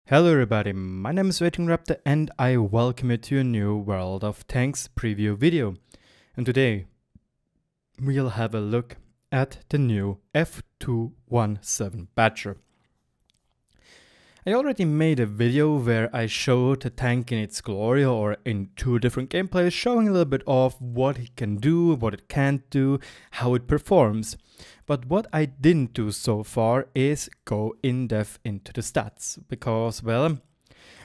Hello everybody, my name is RagingRaptor and I welcome you to a new World of Tanks preview video. And today we'll have a look at the new FV217 Bader. I already made a video where I showed the tank in its glory or in two different gameplays, showing a little bit of what it can do, what it can't do, how it performs. But what I didn't do so far is go in depth into the stats, because, well,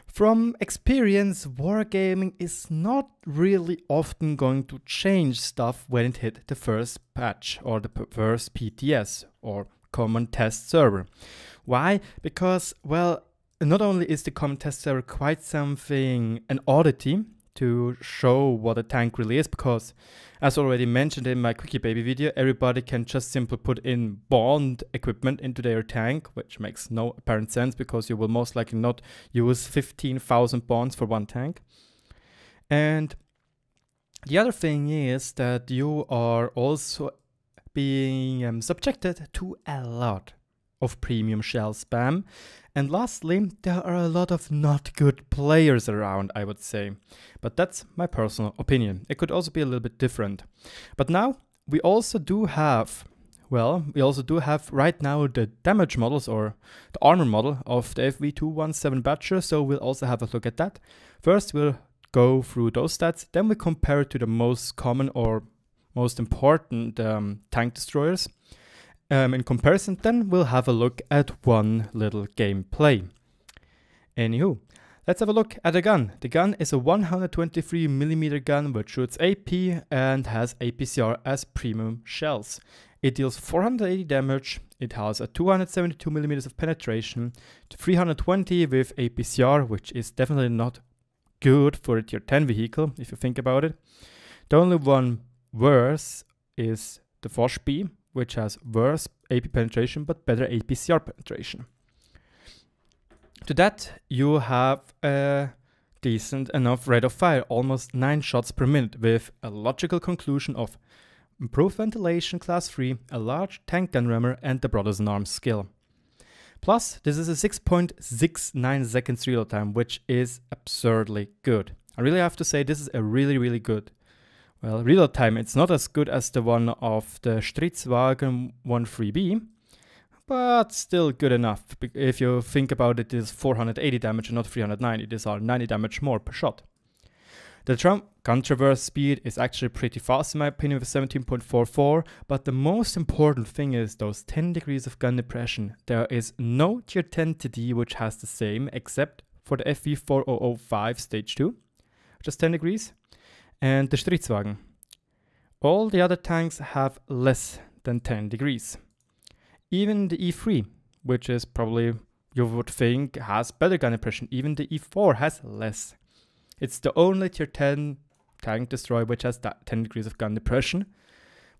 from experience, wargaming is not really often going to change stuff when it hit the first patch or the first PTS or common test server. Why? Because, well, not only is the common test server quite something, an oddity to show what a tank really is, because as already mentioned in my Quickie Baby video, everybody can just simply put in bond equipment into their tank, which makes no apparent sense because you will most likely not use 15,000 bonds for one tank. And the other thing is that you are also being subjected to a lot of premium shell spam. And lastly, there are a lot of not good players around, I would say. But that's my personal opinion. It could also be a little bit different. But now we also do have, right now the damage models or the armor model of the FV217 Bader. So we'll also have a look at that. First, we'll go through those stats. Then we compare it to the most common or most important tank destroyers. In comparison, then we'll have a look at one little gameplay. Anywho, let's have a look at the gun. The gun is a 123mm gun which shoots AP and has APCR as premium shells. It deals 480 damage, it has a 272mm of penetration, 320 with APCR, which is definitely not good for a tier 10 vehicle if you think about it. The only one worse is the Foch B, which has worse AP penetration but better APCR penetration. To that, you have a decent enough rate of fire, almost 9 shots per minute, with a logical conclusion of improved ventilation class 3, a large tank gun rammer, and the Brothers in Arms skill. Plus, this is a 6.69 seconds reload time, which is absurdly good. I really have to say this is a really good. Well, reload time, it's not as good as the one of the Stridswagen 13B, but still good enough. If you think about it, it is 480 damage and not 390. These are 90 damage more per shot. The gun traverse speed is actually pretty fast in my opinion with 17.44, but the most important thing is those 10 degrees of gun depression. There is no tier 10 TD which has the same, except for the FV4005 stage 2, which is 10 degrees. And the Stridswagen. All the other tanks have less than 10 degrees. Even the E3, which is probably, you would think, has better gun depression, even the E4 has less. It's the only tier 10 tank destroyer which has that 10 degrees of gun depression,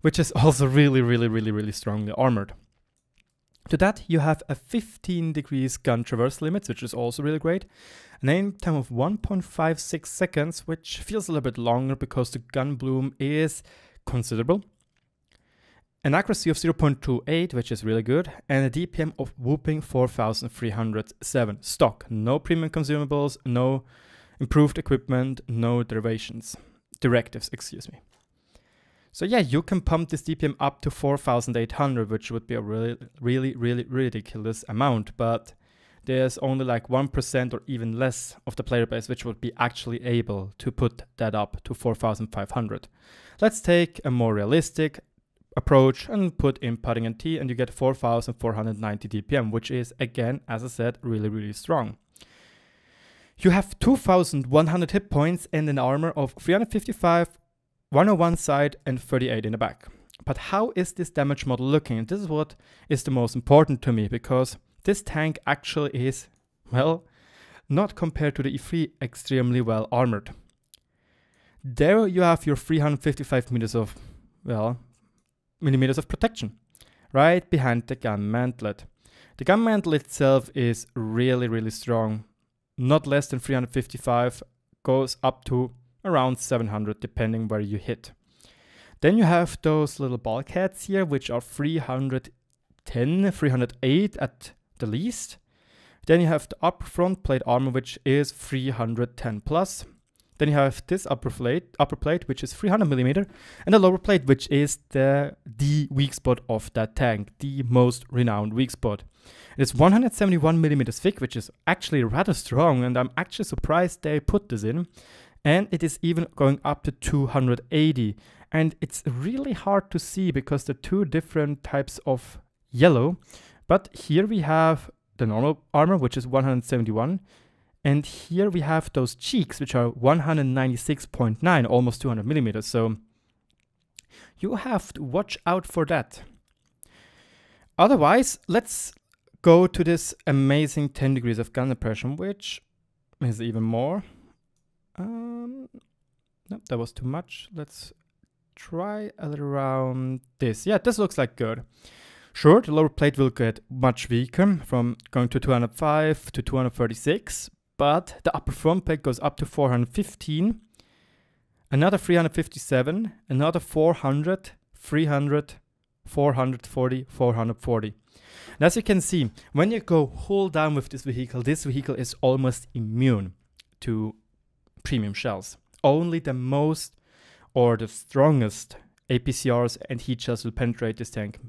which is also really strongly armored. To that, you have a 15 degrees gun traverse limit, which is also really great. An aim time of 1.56 seconds, which feels a little bit longer because the gun bloom is considerable. An accuracy of 0.28, which is really good. And a DPM of whooping 4,307. Stock. No premium consumables, no improved equipment, no directives, excuse me. So yeah, you can pump this DPM up to 4,800, which would be a really ridiculous amount, but there's only like 1% or even less of the player base which would be actually able to put that up to 4,500. Let's take a more realistic approach and put in Pudding and Tea, and you get 4,490 DPM, which is, again, as I said, really strong. You have 2,100 hit points and an armor of 355, 101 side and 38 in the back. But how is this damage model looking? This is what is the most important to me, because this tank actually is, well, not compared to the E3, extremely well armored. There you have your 355 meters of, well, millimeters of protection, right behind the gun mantlet. The gun mantle itself is really strong. Not less than 355, goes up to around 700 depending where you hit. Then you have those little bulkheads here, which are 310, 308 at the least. Then you have the upper front plate armor, which is 310 plus. Then you have this upper plate, which is 300 millimeter, and the lower plate, which is the weak spot of that tank, the most renowned weak spot. It's 171 millimeters thick, which is actually rather strong, and I'm actually surprised they put this in. And it is even going up to 280, and it's really hard to see because there are two different types of yellow. But here we have the normal armor, which is 171. And here we have those cheeks, which are 196.9, almost 200 millimeters. So you have to watch out for that. Otherwise, let's go to this amazing 10 degrees of gun depression, which is even more. No, that was too much. Let's try around this. Yeah, this looks like good. Sure, the lower plate will get much weaker from going to 205 to 236. But the upper front plate goes up to 415, another 357, another 400, 300, 440, 440. And as you can see, when you go hull down with this vehicle is almost immune to premium shells. Only the most or the strongest APCRs and heat shells will penetrate this tank.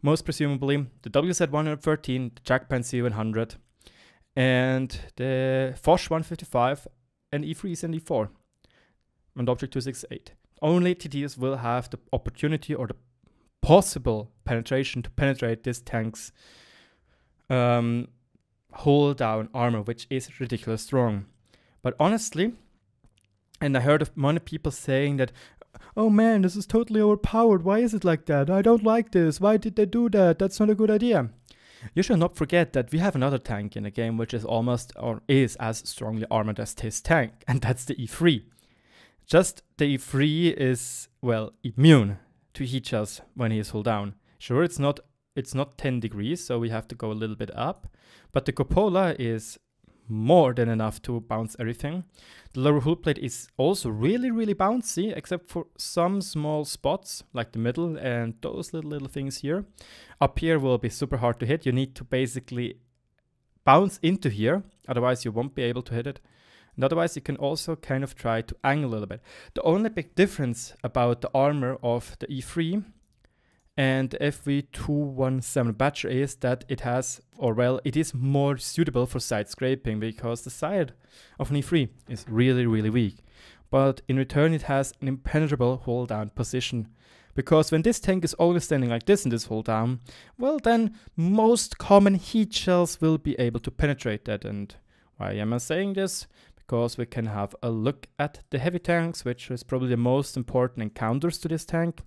Most presumably the WZ-113, the Jagdpan C-100, and the Foch 155 and E3s and E4 and Object 268. Only TTs will have the opportunity or the possible penetration to penetrate this tank's hull down armor, which is ridiculous strong. But honestly, and I heard of many people saying that, oh man, this is totally overpowered. Why is it like that? I don't like this. Why did they do that? That's not a good idea. You should not forget that we have another tank in the game which is almost or is as strongly armored as this tank, and that's the E3. Just the E3 is, well, immune to heat shells when he is hull down. Sure, it's not 10 degrees, so we have to go a little bit up, but the cupola is more than enough to bounce everything. The lower hull plate is also really, really bouncy, except for some small spots like the middle and those little things here. Up here will be super hard to hit. You need to basically bounce into here, otherwise you won't be able to hit it. And otherwise you can also kind of try to angle a little bit. The only big difference about the armor of the E3 and the FV217 Bader is that it has, or well, it is more suitable for side scraping because the side of an E3 is really, really weak. But in return, it has an impenetrable hull down position. Because when this tank is only standing like this in this hull down, well then most common heat shells will be able to penetrate that. And why am I saying this? Because we can have a look at the heavy tanks, which is probably the most important encounters to this tank.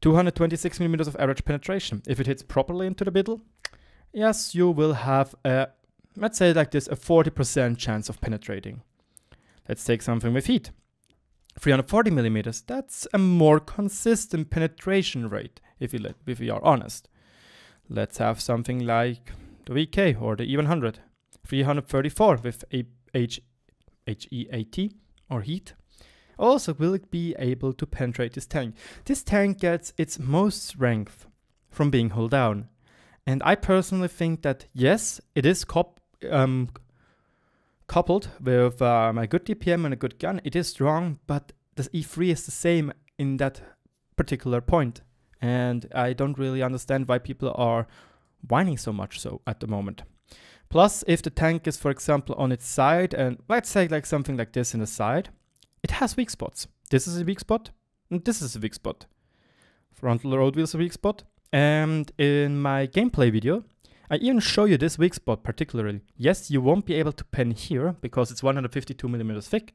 226 millimeters of average penetration. If it hits properly into the middle, yes, you will have a, let's say like this, a 40% chance of penetrating. Let's take something with heat. 340 millimeters, that's a more consistent penetration rate, if we are honest. Let's have something like the VK or the E100. 334 with HEAT or heat. Also will it be able to penetrate this tank. This tank gets its most strength from being hull down. And I personally think that yes, it is coupled with a good DPM and a good gun. It is strong, but the E3 is the same in that particular point. And I don't really understand why people are whining so much so at the moment. Plus, if the tank is, for example, on its side, and let's say like something like this in the side, it has weak spots. This is a weak spot, and this is a weak spot. Frontal road wheel is a weak spot. And in my gameplay video, I even show you this weak spot particularly. Yes, you won't be able to pen here because it's 152 millimeters thick,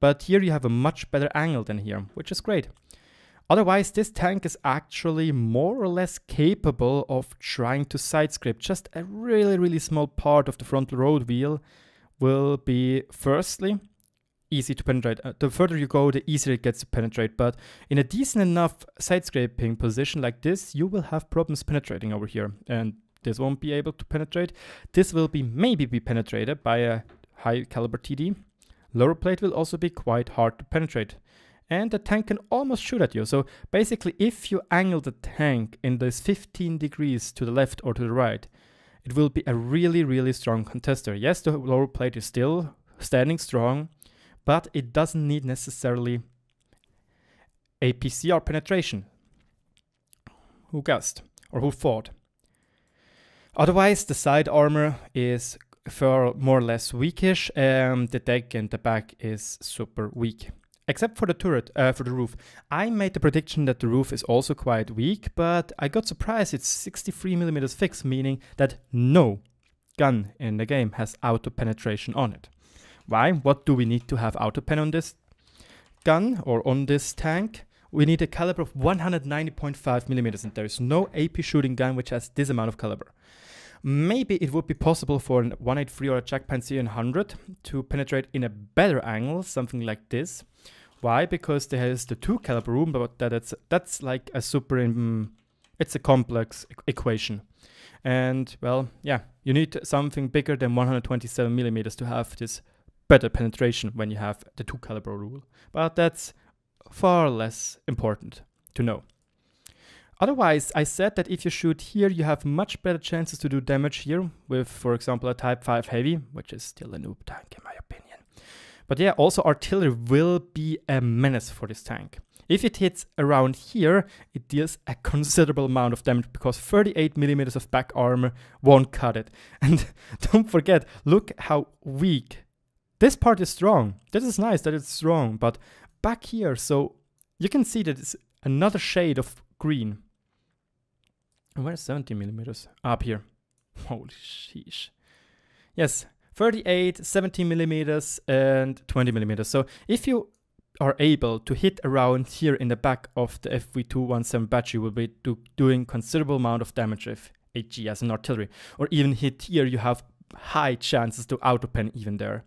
but here you have a much better angle than here, which is great. Otherwise, this tank is actually more or less capable of trying to side scrape. Just a really, really small part of the frontal road wheel will be, firstly, easy to penetrate. The further you go, the easier it gets to penetrate. But in a decent enough side scraping position like this, you will have problems penetrating over here. And this won't be able to penetrate. This will be maybe be penetrated by a high caliber TD. Lower plate will also be quite hard to penetrate. And the tank can almost shoot at you. So basically, if you angle the tank in this 15 degrees to the left or to the right, it will be a really strong contester. Yes, the lower plate is still standing strong, but it doesn't need necessarily a PCR penetration. Who guessed? Or who thought? Otherwise, the side armor is more or less weakish, and the deck and the back is super weak. Except for the turret, for the roof. I made the prediction that the roof is also quite weak, but I got surprised. It's 63mm fixed, meaning that no gun in the game has auto penetration on it. Why? What do we need to have auto pen on this gun or on this tank? We need a caliber of 190.5mm, and there is no AP shooting gun which has this amount of caliber. Maybe it would be possible for a 183 or a Jack Panzer 100 to penetrate in a better angle, something like this. Why? Because there is the 2 caliber room, but that's like a super, it's a complex equation. And well, yeah, you need something bigger than 127mm to have this better penetration when you have the 2 caliber rule. But that's far less important to know. Otherwise, I said that if you shoot here, you have much better chances to do damage here with, for example, a Type 5 Heavy, which is still a noob tank in my opinion. But yeah, also artillery will be a menace for this tank. If it hits around here, it deals a considerable amount of damage because 38mm of back armor won't cut it. And don't forget, look how weak. This part is strong. This is nice that it's strong, but back here, so you can see that it's another shade of green. Where's 70mm? Up here. Holy sheesh. Yes, 38, 70mm, and 20mm. So if you are able to hit around here in the back of the FV217 Bader, you will be doing considerable amount of damage with HG as an artillery. Or even hit here, you have high chances to auto-pen even there,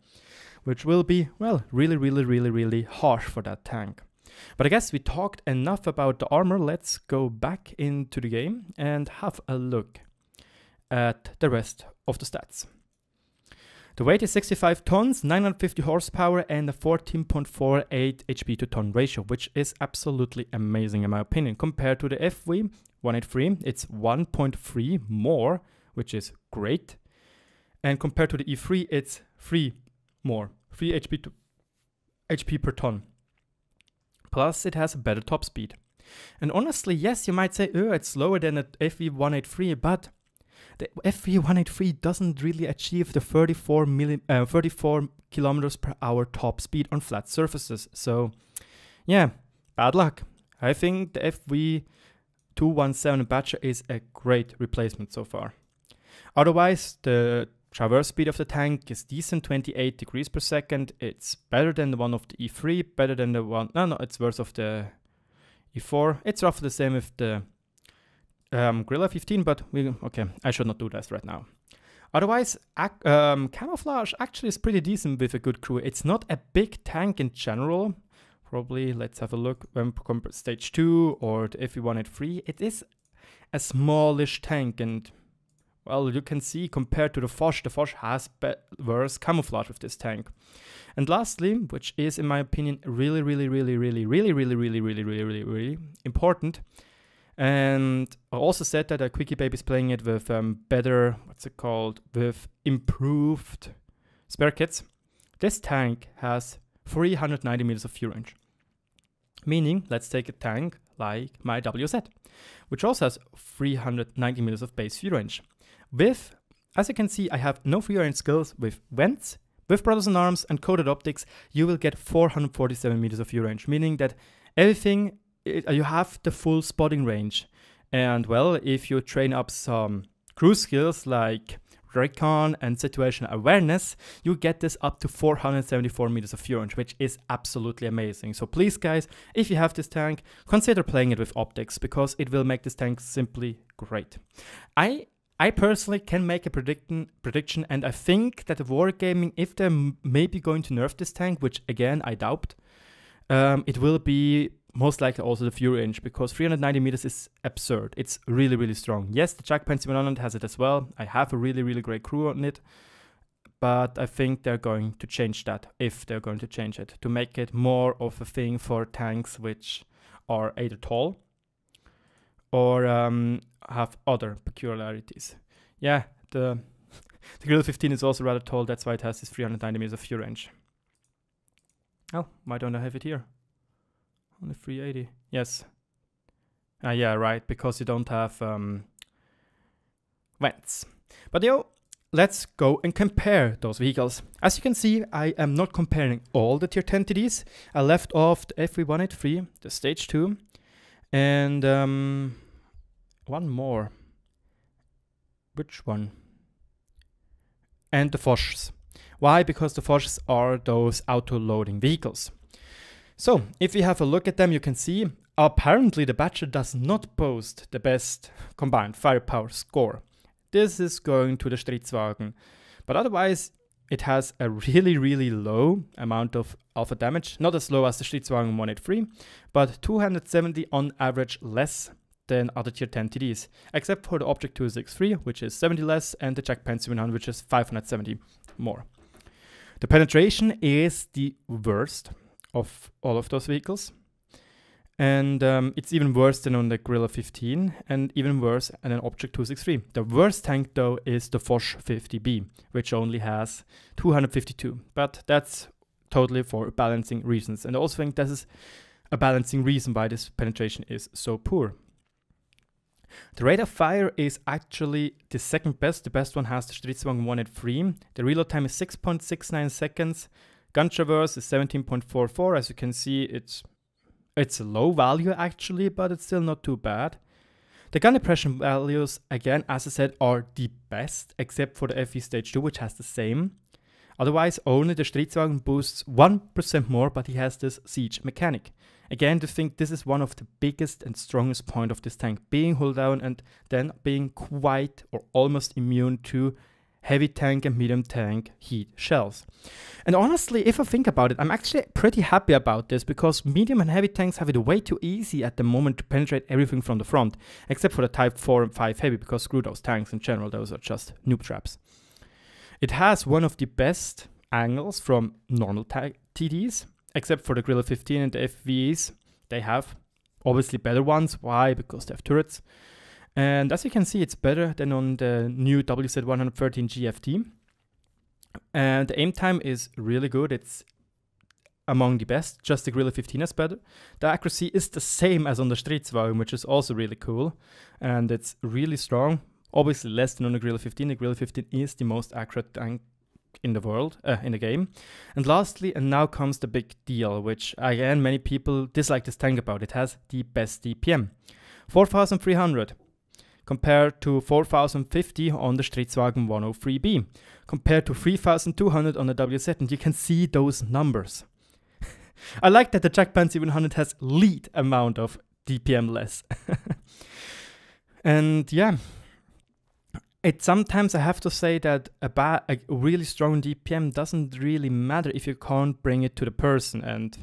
which will be, well, really harsh for that tank. But I guess we talked enough about the armor. Let's go back into the game and have a look at the rest of the stats. The weight is 65 tons, 950 horsepower, and a 14.48 HP to ton ratio, which is absolutely amazing in my opinion. Compared to the FV183, it's 1.3 more, which is great. And compared to the E3, it's 3 more, 3 HP per ton. Plus, it has a better top speed. And honestly, yes, you might say, oh, it's slower than the FV183, but the FV183 doesn't really achieve the 34 kilometers per hour top speed on flat surfaces. So, yeah, bad luck. I think the FV217 Bader is a great replacement so far. Otherwise, the traverse speed of the tank is decent, 28 degrees per second. It's better than the one of the E3, better than the one, no, it's worse of the E4. It's roughly the same with the Guerrilla 15, but okay, I should not do that right now. Otherwise, camouflage actually is pretty decent with a good crew. It's not a big tank in general. Probably, let's have a look when compared to stage 2 or the FV183. It is a smallish tank, and well, you can see compared to the Foch has worse camouflage with this tank. And lastly, which is in my opinion really important, and I also said that Quickie Baby is playing it with better, with improved spare kits. This tank has 390 meters of fuel range. Meaning, let's take a tank like my WZ, which also has 390 meters of base fuel range. With, as you can see, I have no free range skills with vents. With Brothers in Arms and Coded Optics, you will get 447 meters of view range, meaning that everything, you have the full spotting range. And well, if you train up some crew skills like recon and situational awareness, you get this up to 474 meters of view range, which is absolutely amazing. So please guys, if you have this tank, consider playing it with optics, because it will make this tank simply great. I personally can make a prediction, and I think that the Wargaming, if they're maybe going to nerf this tank, which again I doubt, it will be most likely also the fuel range, because 390 meters is absurd. It's really strong. Yes, the Jack Panzer 100 has it as well. I have a really great crew on it, but I think they're going to change that, if they're going to change it, to make it more of a thing for tanks which are either tall or have other peculiarities. Yeah, the Guerrilla 15 is also rather tall, that's why it has this 390 meters of view range. Oh, why don't I have it here? Only 380. Yes. Yeah, right, because you don't have vents. But let's go and compare those vehicles. As you can see, I am not comparing all the tier 10 TDs. I left off the FV183, the stage 2, and one more. Which one? And the Fosches. Why? Because the Fosches are those auto-loading vehicles. So, if we have a look at them, you can see apparently the Badger does not boast the best combined firepower score. This is going to the Stridswagen. But otherwise, it has a really low amount of alpha damage. Not as low as the Stridswagen 183, but 270 on average less than other tier 10 TDs. Except for the Object 263, which is 70 less, and the Jack 700, which is 570 more. The penetration is the worst of all of those vehicles. And it's even worse than on the Guerrilla 15 and even worse than an Object 263. The worst tank though is the Foch 50B, which only has 252. But that's totally for balancing reasons. And I also think this is a balancing reason why this penetration is so poor. The rate of fire is actually the second best. The best one has the Stridswagen 183. The reload time is 6.69 seconds. Gun traverse is 17.44. As you can see, it's a low value actually, but it's still not too bad. The gun depression values, again, as I said, are the best, except for the FV stage 2, which has the same. Otherwise, only the Stridswagen boosts 1% more, but he has this siege mechanic. Again, to think this is one of the biggest and strongest point of this tank, being hull down and then being quite or almost immune to heavy tank and medium tank heat shells. And honestly, if I think about it, I'm actually pretty happy about this, because medium and heavy tanks have it way too easy at the moment to penetrate everything from the front, except for the Type 4 and 5 heavy, because screw those tanks in general, those are just noob traps. It has one of the best angles from normal TDs, except for the Guerrilla 15 and the FVs. They have obviously better ones. Why? Because they have turrets. And as you can see, it's better than on the new WZ113 GFT. And the aim time is really good. It's among the best. Just the Guerrilla 15 is better. The accuracy is the same as on the Stridswagen, which is also really cool. And it's really strong. Obviously less than on the Guerrilla 15. The Guerrilla 15 is the most accurate tank in the world, in the game. And lastly, and now comes the big deal, which again many people dislike this tank about. It has the best DPM. 4,300 compared to 4,050 on the Stridswagen 103B, compared to 3,200 on the WZ, and you can see those numbers. I like that the Jack 700 has lead amount of DPM less. And yeah, sometimes I have to say that a really strong DPM doesn't really matter if you can't bring it to the person, and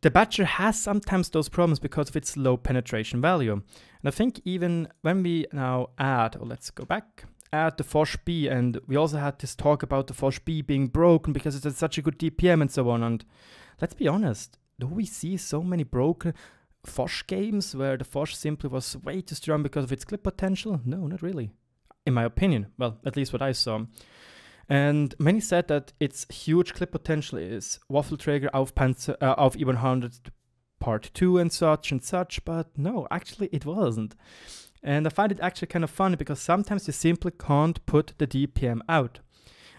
the Badger has sometimes those problems because of its low penetration value. And I think even when we now add, or let's go back, add the Foch B, and we also had this talk about the Foch B being broken because it's such a good DPM and so on, and let's be honest, do we see so many broken Foch games where the Foch simply was way too strong because of its clip potential? No, not really. In my opinion, well, at least what I saw. And many said that its huge clip potential is Waffelträger auf E100 Part 2 and such, but no, actually it wasn't. And I find it actually kind of funny because sometimes you simply can't put the DPM out.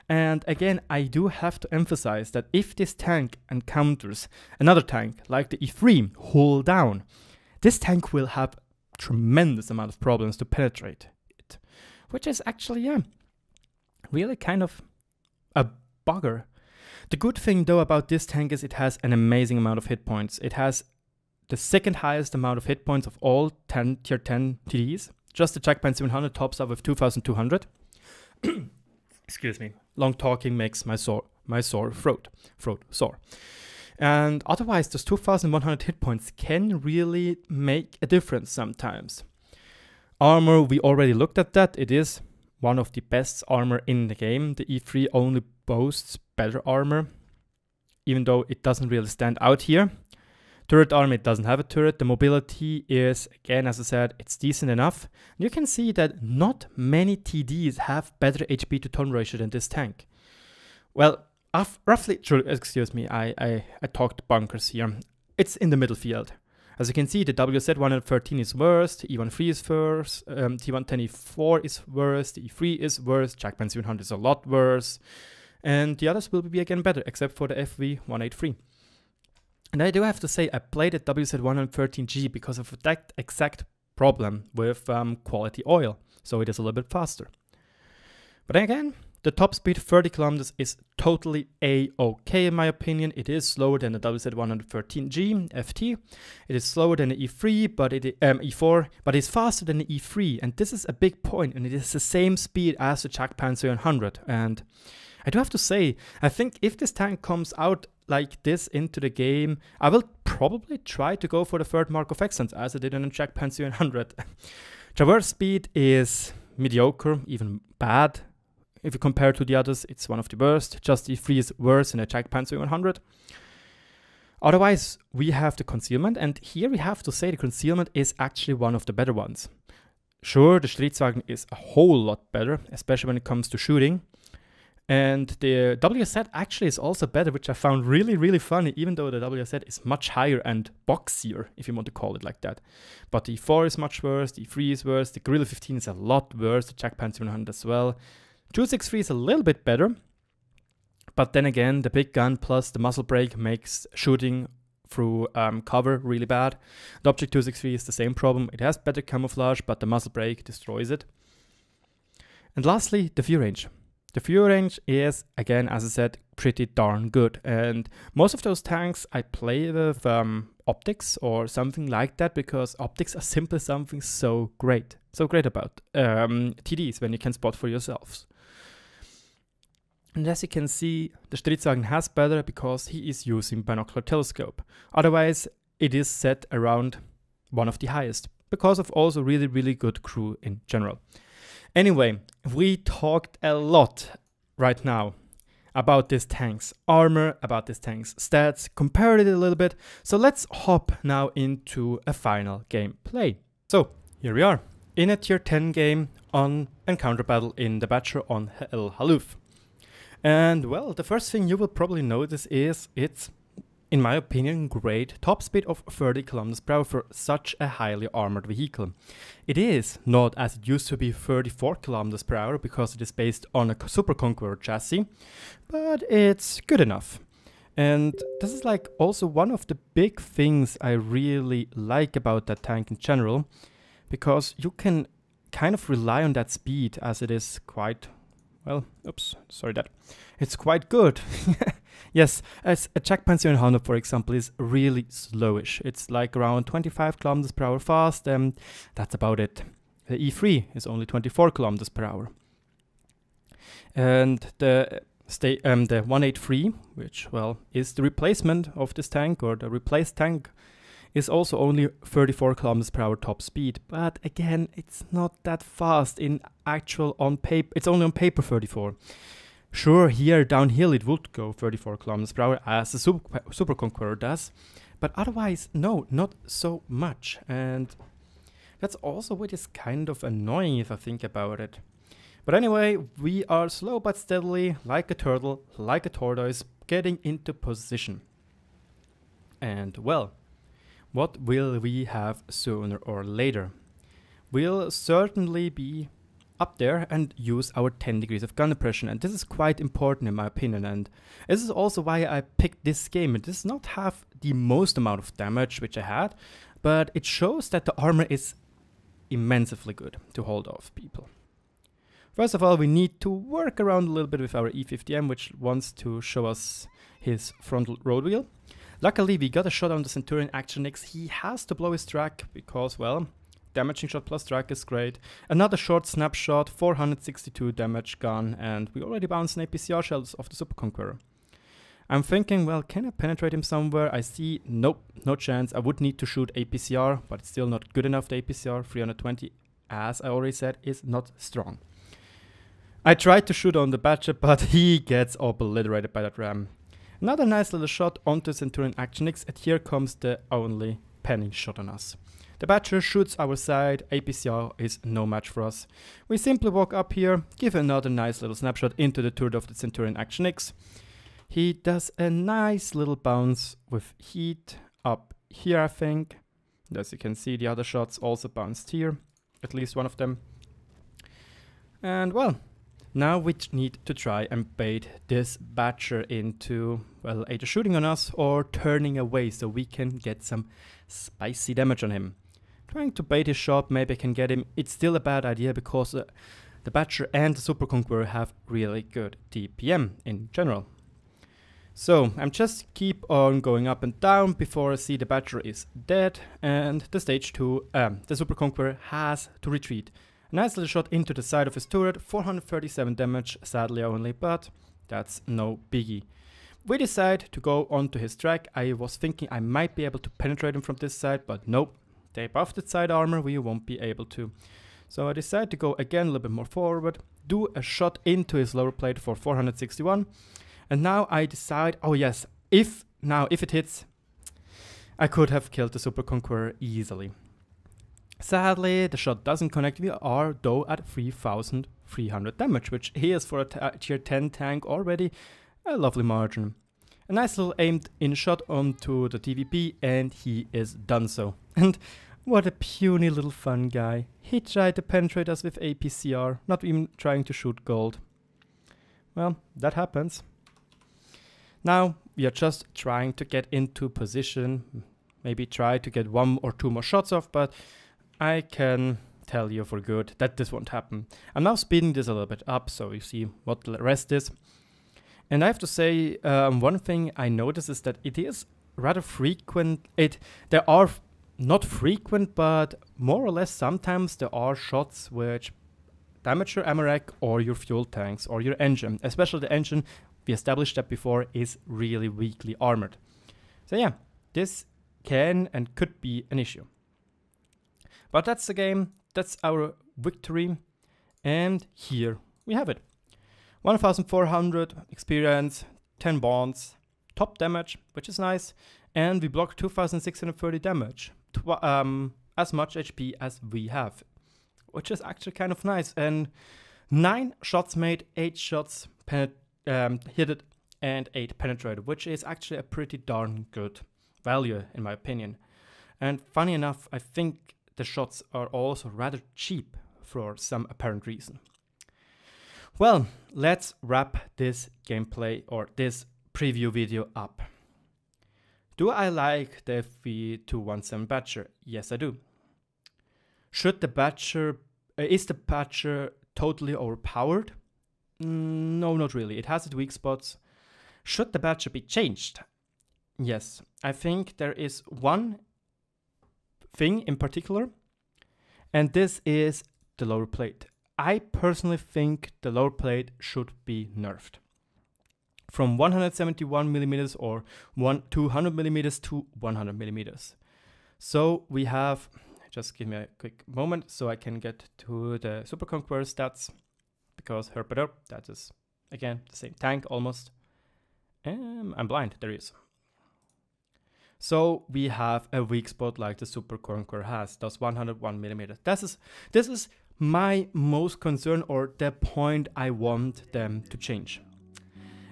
And again, I do have to emphasize that if this tank encounters another tank like the E3 hull down, this tank will have tremendous amount of problems to penetrate it, which is actually, yeah, really kind of a bugger. The good thing though about this tank is it has an amazing amount of hit points. It has the second highest amount of hit points of all tier 10 TDs. Just the Jack 700 tops up with 2,200. Excuse me. Long talking makes my sore throat sore. And otherwise, those 2,100 hit points can really make a difference sometimes. Armor, we already looked at that. It is one of the best armor in the game. The E3 only boasts better armor, even though it doesn't really stand out here. Turret army, it doesn't have a turret. The mobility is, again, as I said, it's decent enough. You can see that not many TDs have better HP to ton ratio than this tank. Well, roughly, excuse me, I talked bunkers here. It's in the middle field. As you can see, the WZ113 is worst, E13 is worse, T110E4 is worse, the E3 is worse, Jackman 700 is a lot worse, and the others will be again better, except for the FV217. And I do have to say, I played at WZ113G because of that exact problem with quality oil, so it is a little bit faster. But again, the top speed 30 kilometers is totally A-okay in my opinion. It is slower than the WZ113G FT. It is slower than the E3, but E4, but it's faster than the E3. And this is a big point, and it is the same speed as the Jackpan 700. And I do have to say, I think if this tank comes out like this into the game, I will probably try to go for the third mark of excellence as I did on the Jackpan 700. Traverse speed is mediocre, even bad. If you compare to the others, it's one of the worst. Just E3 is worse than a Jackpan 700. Otherwise, we have the concealment, and here we have to say the concealment is actually one of the better ones. Sure, the Stridswagen is a whole lot better, especially when it comes to shooting. And the WZ actually is also better, which I found really, really funny, even though the WZ is much higher and boxier, if you want to call it like that. But the E4 is much worse, the E3 is worse, the Gorilla 15 is a lot worse, the Jackpan 700 as well. 263 is a little bit better, but then again, the big gun plus the muzzle brake makes shooting through cover really bad. The Object 263 is the same problem. It has better camouflage, but the muzzle brake destroys it. And lastly, the view range. The view range is, again, as I said, pretty darn good. And most of those tanks I play with optics or something like that, because optics are simply something so great about TDs when you can spot for yourselves. And as you can see, the Stridswagen has better because he is using binocular telescope. Otherwise, it is set around one of the highest because of also really, really good crew in general. Anyway, we talked a lot right now about this tank's armor, about this tank's stats, compared it a little bit. So let's hop now into a final gameplay. So here we are in a tier 10 game on encounter battle in the Badger on El Haluf. And well, the first thing you will probably notice is it's, in my opinion, great top speed of 30 km per hour for such a highly armored vehicle. It is not as it used to be 34 km per hour because it is based on a Super Conqueror chassis, but it's good enough. And this is like also one of the big things I really like about that tank in general, because you can kind of rely on that speed as it is quite, well, oops, sorry that. It's quite good. Yes, as a Jackpan 700, for example, is really slowish. It's like around 25 km per hour fast, and that's about it. The E3 is only 24 km per hour. And the 183, which, well, is the replacement of this tank, or the replaced tank, is also only 34 km per hour top speed. But again, it's not that fast in actual on paper. It's only on paper 34. Sure, here downhill it would go 34 km per hour as the Super Conqueror does. But otherwise, no, not so much. And that's also what is kind of annoying if I think about it. But anyway, we are slow but steadily, like a turtle, like a tortoise, getting into position. And well, what will we have sooner or later? We'll certainly be up there and use our 10 degrees of gun depression, and this is quite important in my opinion, and this is also why I picked this game. It does not have the most amount of damage which I had, but it shows that the armor is immensely good to hold off people. First of all, we need to work around a little bit with our E50M, which wants to show us his frontal road wheel. Luckily, we got a shot on the Centurion Action X. He has to blow his track because, well, damaging shot plus track is great. Another short snapshot, 462 damage gun, and we already bounced an APCR shells off the Super Conqueror. I'm thinking, well, can I penetrate him somewhere? I see, nope, no chance. I would need to shoot APCR, but it's still not good enough. The APCR 320, as I already said, is not strong. I tried to shoot on the Badger, but he gets obliterated by that ram. Another nice little shot onto Centurion Action X, and here comes the only penning shot on us. The Badger shoots our side, APCR is no match for us. We simply walk up here, give another nice little snapshot into the turret of the Centurion Action X. He does a nice little bounce with heat up here, I think. As you can see, the other shots also bounced here, at least one of them. And well, now we need to try and bait this Badger into, well, either shooting on us or turning away so we can get some spicy damage on him. Trying to bait his shot, maybe I can get him. It's still a bad idea because the Badger and the Super Conqueror have really good DPM in general. So I'm just keep on going up and down before I see the Badger is dead and the stage 2, the Super Conqueror has to retreat. A nice little shot into the side of his turret, 437 damage, sadly only, but that's no biggie. We decide to go onto his track. I was thinking I might be able to penetrate him from this side, but nope. They buffed the side armor, we won't be able to. So I decide to go again a little bit more forward, do a shot into his lower plate for 461. And now I decide, oh yes, if it hits, I could have killed the Super Conqueror easily. Sadly, the shot doesn't connect. We are though at 3,300 damage, which is for a tier 10 tank already a lovely margin. A nice little aimed in shot onto the TVP and he is done so. And what a puny little fun guy. He tried to penetrate us with APCR, not even trying to shoot gold. Well, that happens. Now we are just trying to get into position, maybe try to get 1 or 2 more shots off, but I can tell you for good that this won't happen. I'm now speeding this a little bit up so you see what the rest is. And I have to say, one thing I notice is that it is rather frequent. There are not frequent, but more or less sometimes there are shots which damage your ammo rack or your fuel tanks or your engine. Especially the engine, we established that before, is really weakly armored. So yeah, this can and could be an issue. But that's the game, that's our victory, and here we have it. 1400 experience, 10 bonds, top damage, which is nice, and we block 2630 damage, as much HP as we have, which is actually kind of nice. And 9 shots made, 8 shots hit it, and 8 penetrated, which is actually a pretty darn good value in my opinion. And funny enough, I think the shots are also rather cheap for some apparent reason. Well, let's wrap this gameplay or this preview video up. Do I like the FV217 Badger? Yes, I do. Should the Badger, is the Badger totally overpowered? No, not really. It has its weak spots. Should the Badger be changed? Yes, I think there is one thing in particular, and this is the lower plate. I personally think the lower plate should be nerfed. From 171mm or 200mm to 100mm. So we have, just give me a quick moment so I can get to the Super Conqueror stats, because herpader, that is again the same tank almost. I'm blind, there he is. So we have a weak spot like the Super Conqueror has, those 101mm. This is my most concern, or the point I want them to change.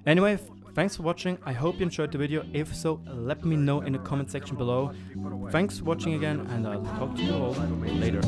Anyway, thanks for watching. I hope you enjoyed the video. If so, let me know in the comment section below. Thanks for watching again, and I'll talk to you all later.